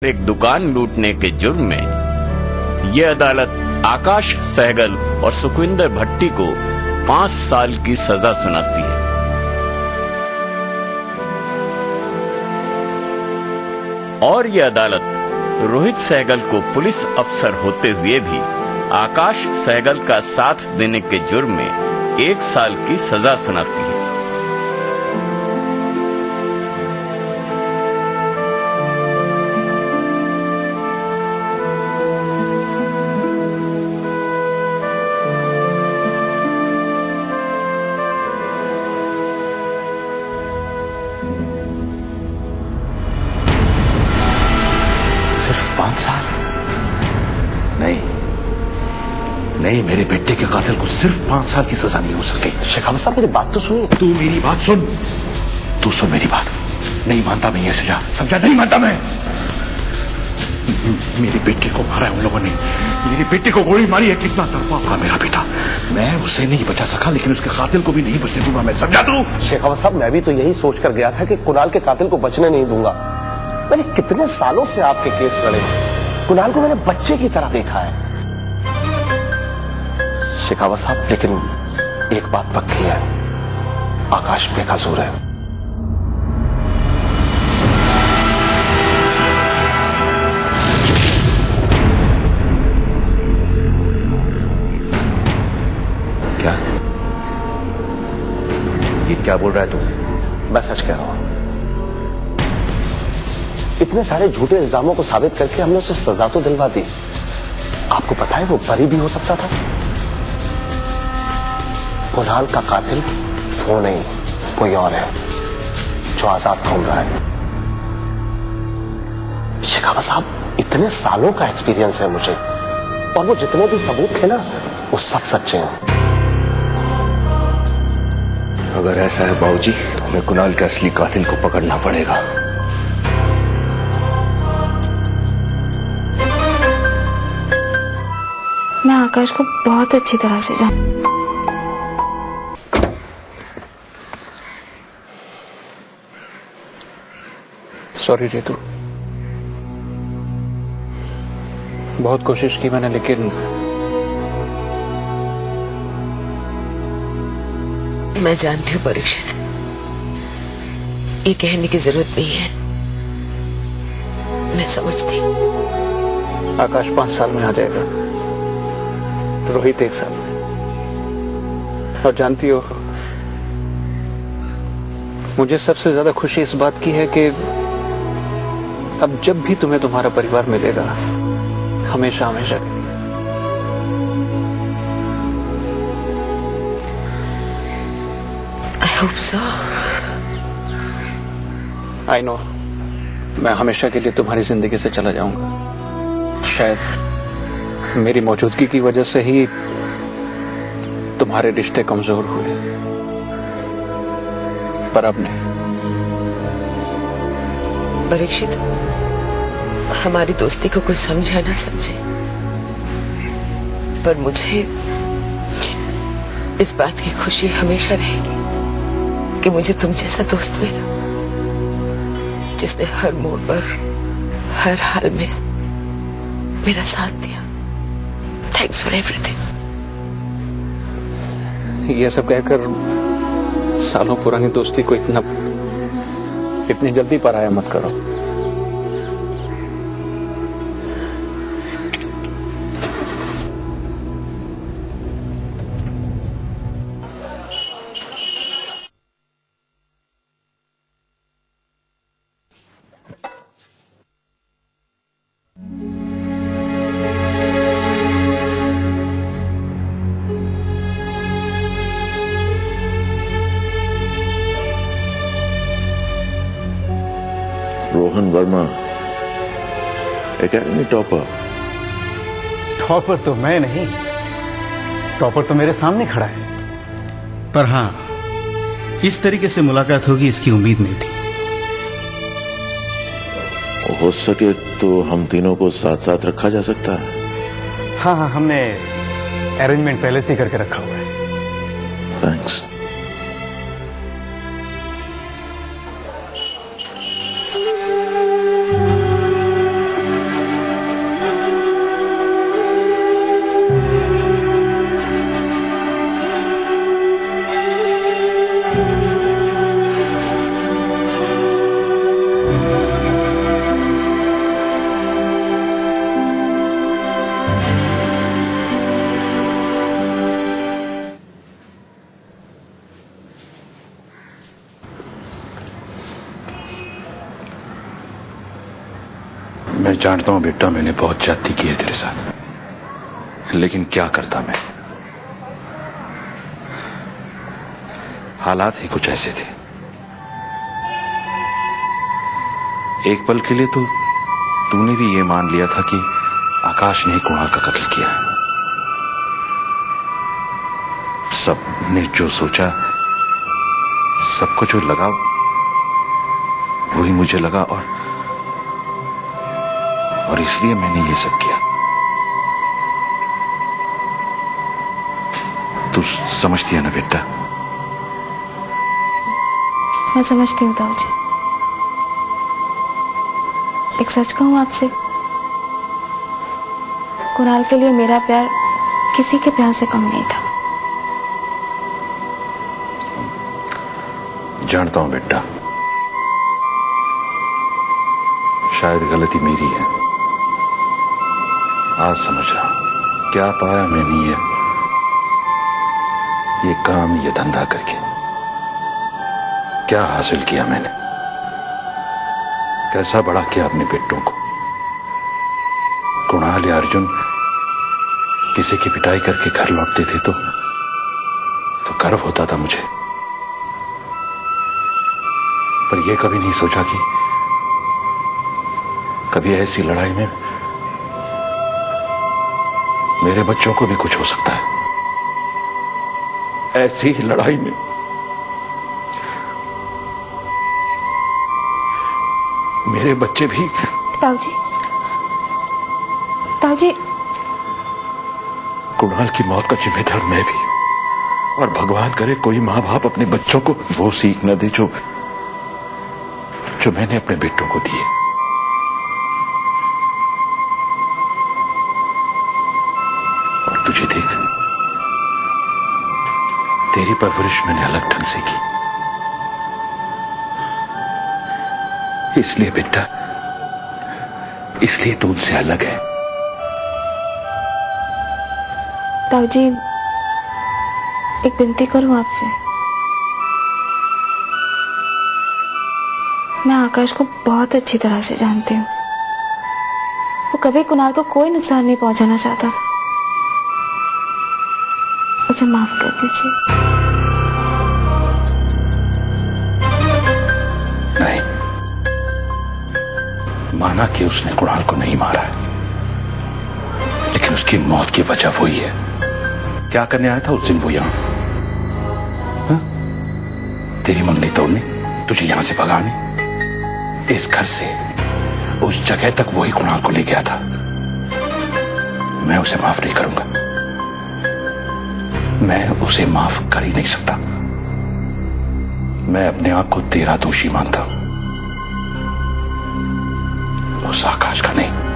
एक दुकान लूटने के जुर्म में ये अदालत आकाश सहगल और सुखविंदर भट्टी को 5 साल की सजा सुनाती है। और ये अदालत रोहित सहगल को पुलिस अफसर होते हुए भी आकाश सहगल का साथ देने के जुर्म में 1 साल की सजा सुनाती है। सिर्फ 5 साल? नहीं, मेरे बेटे के कातिल को सिर्फ 5 साल की सजा नहीं हो सकती। शेखावत साहब, मेरी बात तो सुनिए। तू मेरी बात सुन, तू सुन मेरी बात। नहीं मानता मैं ये सजा, समझा? नहीं मानता मैं। मेरे बेटे को मारा है उन लोगों ने, मेरे बेटे को गोली मारी है। कितना तड़पा होगा मेरा बेटा। मैं उसे नहीं बचा सका, लेकिन उसके कातिल को भी नहीं बचने दूंगा मैं, समझा तू? शेखावत साहब, मैं भी तो यही सोच कर गया था कि कुणाल के कातिल को बचने नहीं दूंगा। मैंने कितने सालों से आपके केस लड़े, कुणाल को मैंने बच्चे की तरह देखा है। शेखावत साहब, लेकिन एक बात पक्की है, आकाश बेकसूर है। क्या? ये क्या बोल रहा है तू? मैं सच कह रहा हूं। इतने सारे झूठे इल्जामों को साबित करके हमने उसे सजा तो दिलवा दी। आपको पता है वो बरी भी हो सकता था। कुणाल का कातिल वो नहीं, कोई और है जो आजाद घूम रहा है। शेखावत साहब, इतने सालों का एक्सपीरियंस है मुझे, और वो जितने भी सबूत थे ना, वो सब सच्चे हैं। अगर ऐसा है बाबूजी, तो हमें कुणाल के असली कातिल को पकड़ना पड़ेगा। मैं आकाश को बहुत अच्छी तरह से जानती हूं। सॉरी रितु, बहुत कोशिश की मैंने, लेकिन मैं जानती हूँ परीक्षित, ये कहने की जरूरत नहीं है, मैं समझती हूँ। आकाश 5 साल में आ जाएगा, रोहित 1 साल में। और जानती हो, मुझे सबसे ज्यादा खुशी इस बात की है कि अब जब भी तुम्हें तुम्हारा परिवार मिलेगा, हमेशा हमेशा के लिए। I hope so. I know, मैं हमेशा के लिए तुम्हारी जिंदगी से चला जाऊंगा। शायद मेरी मौजूदगी की वजह से ही तुम्हारे रिश्ते कमजोर हुए, पर अब नहीं। परीक्षित, हमारी दोस्ती को कोई समझे ना समझे, पर मुझे इस बात की खुशी हमेशा रहेगी कि मुझे तुम जैसा दोस्त मिला, जिसने हर मोड़ पर, हर हाल में मेरा साथ दिया। Thanks for everything. ये सब कहकर सालों पुरानी दोस्ती को इतनी जल्दी पराया मत करो। Rohan Verma, academy topper. Topper तो मैं नहीं, टॉपर तो मेरे सामने खड़ा है। पर हां, इस तरीके से मुलाकात होगी इसकी उम्मीद नहीं थी। हो सके तो हम तीनों को साथ साथ रखा जा सकता है। हाँ, हमने अरेंजमेंट पहले से ही करके रखा हुआ है। थैंक्स। मैं जानता हूं बेटा, मैंने बहुत ज्यादती की है तेरे साथ, लेकिन क्या करता मैं। हालात ही कुछ ऐसे थे। एक पल के लिए तो तूने भी ये मान लिया था कि आकाश ने कुणाल का कत्ल किया है। सबने जो सोचा, सबको जो लगा, वही मुझे लगा, और इसलिए मैंने ये सब किया। तू समझती है ना बेटा? मैं समझती हूँ ताऊ जी। एक सच कहूँ आपसे, कुणाल के लिए मेरा प्यार किसी के प्यार से कम नहीं था। जानता हूं बेटा, शायद गलती मेरी है। आज समझ रहा हूं क्या पाया मैंने ये काम, ये धंधा करके क्या हासिल किया मैंने, कैसा बड़ा किया अपने बेटों को। कुणाल या अर्जुन किसी की पिटाई करके घर लौटते थे तो गर्व होता था मुझे, पर यह कभी नहीं सोचा कि कभी ऐसी लड़ाई में मेरे बच्चों को भी कुछ हो सकता है। ऐसी ही लड़ाई में मेरे बच्चे भी। ताऊ जी, ताऊ जी, कुणाल की मौत का जिम्मेदार मैं भी, और भगवान करे कोई मां बाप अपने बच्चों को वो सीख न दे जो मैंने अपने बेटों को दी है। और तुझे देख, तेरी परवरिश मैंने अलग ढंग से की, इसलिए बेटा, इसलिए तू उनसे अलग है। ताऊ जी, एक विनती करूं आपसे। मैं आकाश को बहुत अच्छी तरह से जानती हूँ। वो कभी कुणाल को कोई नुकसान नहीं पहुंचाना चाहता था। उसे माफ कर दीजिए। नहीं, माना कि उसने कुणाल को नहीं मारा है, लेकिन उसकी मौत की वजह वही है। क्या करने आया था उस दिन वो यहां? तेरी मंगनी तोड़ने, तुझे यहां से भगाने, इस घर से उस जगह तक वही कुणाल को ले गया था। मैं उसे माफ नहीं करूंगा, मैं उसे माफ कर ही नहीं सकता। मैं अपने आप को तेरा दोषी मानता हूं, उस आकाश का नहीं।